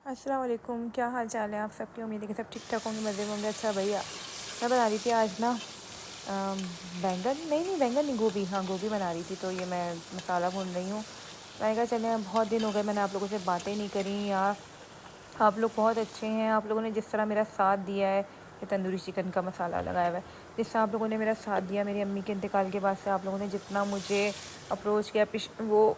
السلام علیکم، کیا حال چال ہے آپ سب کی؟ امید ہے کہ سب ٹھیک ٹھاک ہوں گے، مزے میں ہوں گے۔ اچھا بھیا، میں بنا رہی تھی آج نا بینگن نہیں، گوبھی بنا رہی تھی، تو یہ میں مسالہ بھون رہی ہوں۔ میں نے کہا چلیں، بہت دن ہو گئے میں نے آپ لوگوں سے باتیں نہیں کری یار۔ آپ لوگ بہت اچھے ہیں، آپ لوگوں نے جس طرح میرا ساتھ دیا ہے، یہ تندوری چکن کا مسالہ لگایا ہوا ہے، جس طرح آپ لوگوں نے میرا ساتھ دیا میری امی کے انتقال کے بعد سے، آپ لوگوں نے جتنا مجھے اپروچ کیا، وہ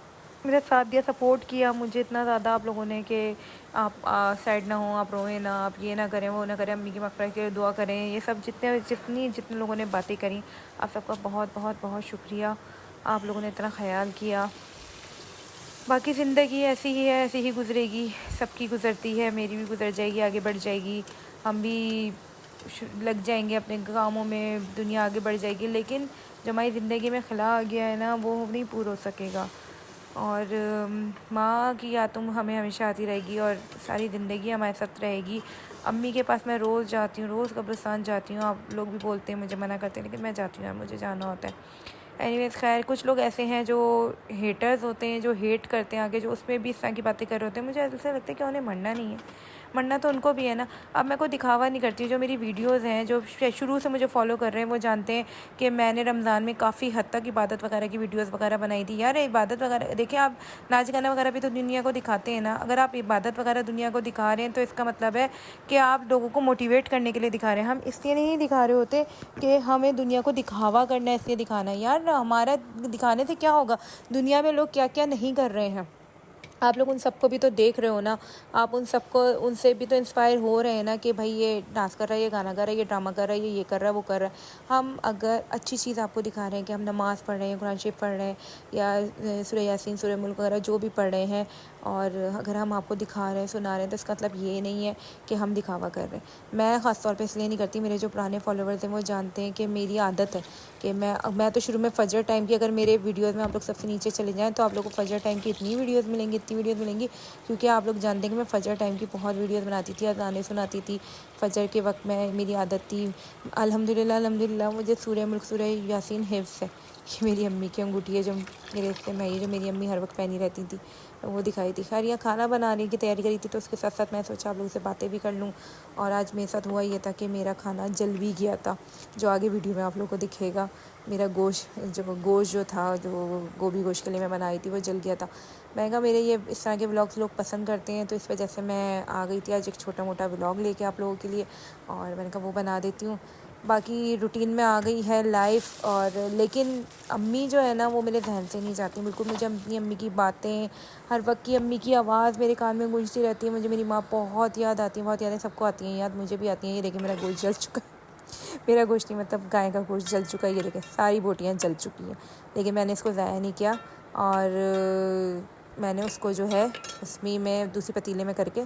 میرا ساتھ دیا، سپورٹ کیا مجھے اتنا زیادہ آپ لوگوں نے کہ آپ سیڈ نہ ہوں، آپ روئیں نہ، آپ یہ نہ کریں وہ نہ کریں، امی کی مغفرت کے لیے دعا کریں، یہ سب جتنے لوگوں نے باتیں کریں، آپ سب کا بہت بہت بہت شکریہ۔ آپ لوگوں نے اتنا خیال کیا۔ باقی زندگی ایسی ہی ہے، ایسی ہی گزرے گی، سب کی گزرتی ہے، میری بھی گزر جائے گی، آگے بڑھ جائے گی، ہم بھی لگ جائیں گے اپنے کاموں میں، دنیا آگے بڑھ جائے گی، لیکن جو ہماری زندگی میں خلا آ گیا ہے نا، وہ نہیں پورا ہو سکے گا۔ اور ماں کی یاد تم ہمیں ہمیشہ آتی رہے گی اور ساری زندگی ہمارے ساتھ رہے گی۔ امی کے پاس میں روز جاتی ہوں، روز قبرستان جاتی ہوں، آپ لوگ بھی بولتے ہیں، مجھے منع کرتے ہیں، لیکن میں جاتی ہوں یار، مجھے جانا ہوتا ہے۔ اینی ویز خیر، کچھ لوگ ایسے ہیں جو ہیٹرز ہوتے ہیں، جو ہیٹ کرتے ہیں آگے، جو اس میں بھی اس طرح کی باتیں کر رہے ہوتے ہیں، مجھے ایسا لگتا ہے کہ انہیں مرنا نہیں ہے، مرنا تو ان کو بھی ہے نا۔ اب میں کوئی دکھاوا نہیں کرتی، جو میری ویڈیوز ہیں، جو شروع سے مجھے فالو کر رہے ہیں، وہ جانتے ہیں کہ میں نے رمضان میں کافی حد تک عبادت وغیرہ کی ویڈیوز وغیرہ بنائی تھی۔ یار عبادت وغیرہ دیکھیں آپ، ناچ گانا وغیرہ بھی تو دنیا کو دکھاتے ہیں نا۔ اگر آپ عبادت وغیرہ دنیا کو دکھا رہے ہیں تو اس کا مطلب ہے کہ آپ لوگوں کو موٹیویٹ کرنے کے لیے دکھا رہے ہیں۔ ہم اس لیے نہیں دکھا رہے ہوتے کہ ہمیں دنیا کو دکھاوا کرنا ہے، اس لیے دکھانا ہے۔ یار ہمارا دکھانے سے کیا ہوگا؟ دنیا میں لوگ کیا کیا نہیں کر رہے ہیں، آپ لوگ ان سب کو بھی تو دیکھ رہے ہو نا، آپ ان سے بھی تو انسپائر ہو رہے ہیں نا کہ بھائی یہ ڈانس کر رہا ہے، یہ گانا گا رہا ہے، یہ ڈرامہ کر رہا ہے، یہ کر رہا ہے، وہ کر رہا ہے۔ ہم اگر اچھی چیز آپ کو دکھا رہے ہیں کہ ہم نماز پڑھ رہے ہیں، قرآن شریف پڑھ رہے ہیں، یا سورہ یاسین، سورہ ملک وغیرہ جو بھی پڑھ رہے ہیں، اور اگر ہم آپ کو دکھا رہے ہیں، سنا رہے ہیں، تو اس کا مطلب یہ نہیں ہے کہ ہم دکھاوا کر رہے ہیں۔ میں خاص طور پہ اس لیے نہیں کرتی، میرے جو پرانے فالوورز ہیں وہ جانتے ہیں کہ میری عادت ہے کہ میں تو شروع میں فجر ٹائم کی، اگر میرے ویڈیوز میں آپ لوگ سب سے نیچے چلے جائیں تو آپ لوگوں کو فجر ٹائم کی اتنی ویڈیوز ملیں گی، کیونکہ آپ لوگ جانتے ہیں کہ میں فجر ٹائم کی بہت ویڈیوز بناتی تھی، اذانیں سناتی تھی فجر کے وقت میں، میری عادت تھی۔ الحمدللہ مجھے سورہ ملک، سورہ یاسین حفظ ہے۔ یہ میری امی کی انگوٹھی ہے، جو میرے حصے میں آئی، جو میری امی ہر وقت پہنی رہتی تھی، وہ دکھائی تھی۔ خیر، یہ کھانا بنانے کی تیاری کری تھی، تو اس کے ساتھ ساتھ میں سوچا آپ لوگوں سے باتیں بھی کر لوں۔ اور آج میرے ساتھ ہوا یہ تھا کہ میرا کھانا جل بھی گیا تھا، جو آگے ویڈیو میں آپ لوگوں کو دکھے گا۔ میرا گوشت جو تھا، جو گوبھی گوشت کے لیے میں بنائی تھی، وہ جل گیا تھا۔ میں نے کہا میرے یہ اس طرح کے ولاگس لوگ پسند کرتے ہیں، تو اس وجہ سے میں آ گئی تھی آج ایک چھوٹا موٹا ولاگ لے کے آپ لوگوں کے لیے، اور میں نے کہا وہ بنا دیتی ہوں۔ باقی روٹین میں آ گئی ہے لائف، اور لیکن امی جو ہے نا، وہ میرے ذہن سے نہیں جاتی بالکل۔ مجھے اپنی امی کی باتیں، ہر وقت کی امی کی آواز میرے کان میں گونجتی رہتی ہے۔ مجھے میری ماں بہت یاد آتی ہے، بہت یادیں سب کو آتی ہیں یاد، مجھے بھی آتی ہیں۔ یہ دیکھیں میرا گوشت جل چکا ہے، میرا گوشت نہیں، مطلب گائے کا گوشت جل چکا ہے، یہ دیکھیں ساری بوٹیاں جل چکی ہیں، لیکن میں نے اس کو ضائع نہیں کیا، اور میں نے اس کو جو ہے اس میں دوسری پتیلے میں کر کے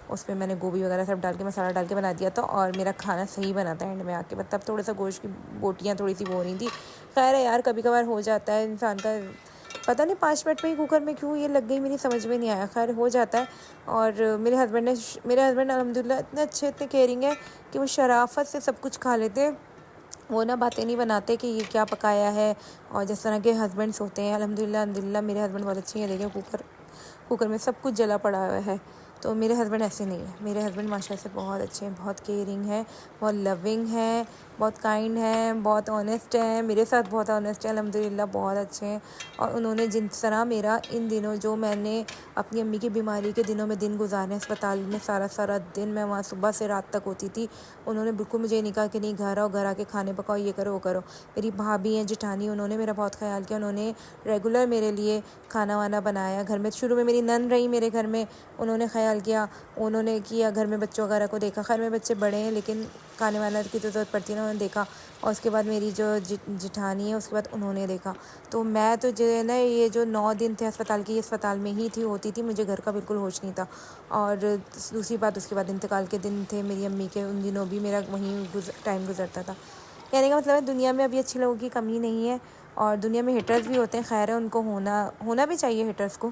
اس میں نے گوبھی وغیرہ سب ڈال کے، مسالہ ڈال کے بنا دیا تھا، اور میرا کھانا صحیح بنا تھا اینڈ میں آ کے، مطلب تھوڑا سا گوشت کی بوٹیاں تھوڑی سی وہ ہو رہی تھی۔ خیر ہے یار، کبھی کبھار ہو جاتا ہے انسان کا، پتہ نہیں 5 منٹ میں ہی کوکر میں کیوں یہ لگ گئی، میری سمجھ میں نہیں آیا، خیر ہو جاتا ہے۔ اور میرے ہسبینڈ الحمدللہ اتنے اچھے، اتنے کیئرنگ ہے کہ وہ شرافت سے سب کچھ کھا لیتے ہیں، وہ نا باتیں نہیں بناتے کہ یہ کیا پکایا ہے، اور جس طرح کے ہسبینڈس ہوتے ہیں الحمدللہ میرے ہسبینڈ بہت اچھے ہیں۔ دیکھیں کوکر میں سب کچھ جلا پڑا ہوا ہے، تو میرے ہسبینڈ ایسے نہیں ہیں، میرے ہسبینڈ ماشاءاللہ سے بہت اچھے ہیں، بہت کیئرنگ ہیں، بہت لونگ ہیں، بہت کائنڈ ہیں، بہت آنیسٹ ہیں، میرے ساتھ بہت آنیسٹ ہیں الحمدللہ، بہت اچھے ہیں۔ اور انہوں نے جس طرح میرا ان دنوں، جو میں نے اپنی امی کی بیماری کے دنوں میں دن گزارے اسپتال میں، سارا دن میں وہاں صبح سے رات تک ہوتی تھی، انہوں نے بالکل مجھے نہیں کہا کہ نہیں گھر آؤ، گھر آ کے کھانے پکاؤ، یہ کرو وہ کرو۔ میری بھابھی ہیں جٹھانی، انہوں نے میرا بہت خیال کیا، انہوں نے ریگولر میرے لیے کھانا وانا بنایا گھر میں، شروع میں میری نند رہی میرے گھر میں، انہوں نے خیال کیا، انہوں نے کیا گھر میں، بچوں وغیرہ کو دیکھا، خیر میرے بچے بڑے ہیں لیکن کھانے وانا کی تو ضرورت پڑتی ہے نا، انہوں نے دیکھا۔ اور اس کے بعد میری جو جٹھانی ہے، اس کے بعد انہوں نے دیکھا، تو میں تو جو ہے نا، یہ جو 9 دن تھے اسپتال کی، یہ اسپتال میں ہی ہوتی تھی، مجھے گھر کا بالکل ہوش نہیں تھا۔ اور دوسری بات، اس کے بعد انتقال کے دن تھے میری امی کے، ان دنوں بھی میرا وہیں ٹائم گزرتا تھا۔ کہنے کا مطلب ہے دنیا میں ابھی اچھے لوگوں کی کمی نہیں ہے، اور دنیا میں ہیٹرز بھی ہوتے ہیں، خیر ہے، ان کو ہونا بھی چاہیے ہیٹرز کو،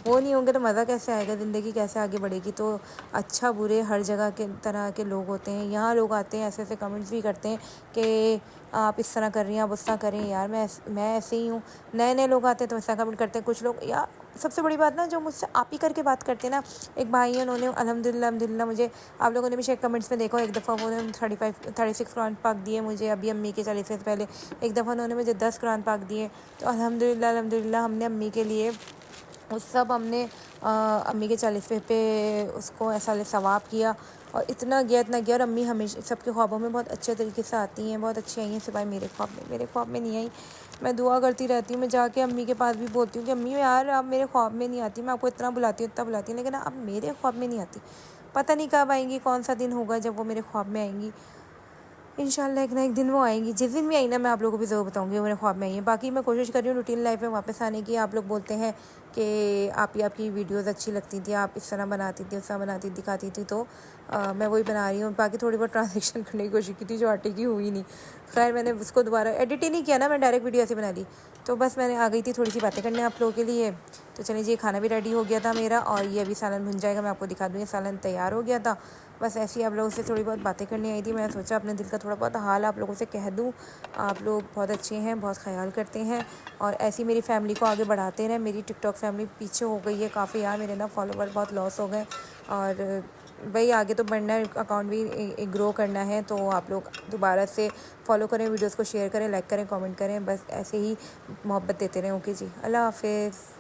وہ نہیں ہوں گے تو مزہ کیسے آئے گا، زندگی کیسے آگے بڑھے گی؟ تو اچھا برے ہر جگہ کے طرح کے لوگ ہوتے ہیں، یہاں لوگ آتے ہیں ایسے کمنٹس بھی کرتے ہیں کہ آپ اس طرح کر رہی ہیں، آپ اس طرح کریں، یار میں ایسے ہی ہوں، نئے لوگ آتے ہیں تو ایسا کمنٹ کرتے ہیں کچھ لوگ، یار سب سے بڑی بات نا جو مجھ سے آپ ہی کر کے بات کرتے ہیں نا، ایک بھائی ہیں انہوں نے الحمد للہ مجھے، آپ لوگوں نے بھی شاید کمنٹس میں دیکھا ہو، ایک دفعہ وہ 36 قرآن پاک دیے مجھے ابھی امی کے 40 سے پہلے، ایک دفعہ انہوں نے مجھے 10 قرآن پاک دیے. تو الحمد للہ ہم نے امی کے لیے اس سب ہم نے امی کے 40ویں پہ اس کو ایسا ثواب کیا. اور اتنا گیا اور امی ہمیشہ سب کے خوابوں میں بہت اچھے طریقے سے آتی ہیں، بہت اچھی آئی ہیں، سوائے میرے خواب میں نہیں آئی. میں دعا کرتی رہتی ہوں، میں جا کے امی کے پاس بھی بولتی ہوں کہ امی یار اب میرے خواب میں نہیں آتی، میں آپ کو اتنا بلاتی ہوں لیکن اب میرے خواب میں نہیں آتی. پتہ نہیں کب آئیں گی، کون سا دن ہوگا جب وہ میرے خواب میں آئیں گی. انشاءاللہ ایک نہ ایک دن وہ آئیں گی. جس دن بھی آئی نا میں آپ لوگوں کو بھی ضرور بتاؤں گی وہ میرے خواب میں آئی ہیں. باقی میں کوشش کر رہی ہوں روٹین لائف میں واپس آنے کی. آپ لوگ بولتے ہیں کہ آپ کی ویڈیوز اچھی لگتی تھیں، آپ اس طرح بناتی تھی، اس طرح بناتی دکھاتی تھی، تو میں وہی بنا رہی ہوں. باقی تھوڑی بہت ٹرانزیکشن کرنے کی کوشش کی تھی جو آٹے کی ہوئی نہیں. خیر میں نے اس کو دوبارہ ایڈٹ ہی نہیں کیا نا، میں ڈائریکٹ ویڈیو ایسے بنا لی. تو بس میں نے آ گئی تھی تھوڑی سی باتیں کرنے آپ لوگوں کے لیے. تو چلیے جی کھانا بھی ریڈی ہو گیا تھا میرا، اور یہ ابھی سالن بن جائے گا، میں آپ کو دکھا دوں گی. سالن تیار ہو گیا تھا. بس ایسے ہی آپ لوگوں سے تھوڑی بہت باتیں کرنے آئی تھی. میں نے سوچا اپنے دل کا تھوڑا بہت حال آپ لوگوں سے کہہ دوں. آپ لوگ بہت اچھے ہیں، بہت خیال کرتے ہیں، اور ایسی میری فیملی کو آگے بڑھاتے رہیں. میری ٹک ٹاک فیملی پیچھے ہو گئی ہے کافی یار، میرے نا فالوور بہت لاس ہو گئے. اور بھائی آگے تو بڑھنا ہے، اکاؤنٹ بھی گرو کرنا ہے. تو آپ لوگ دوبارہ سے فالو کریں، ویڈیوز کو شیئر کریں، لائک کریں، کامنٹ کریں. بس ایسے ہی محبت دیتے رہیں. اوکے جی، اللہ حافظ.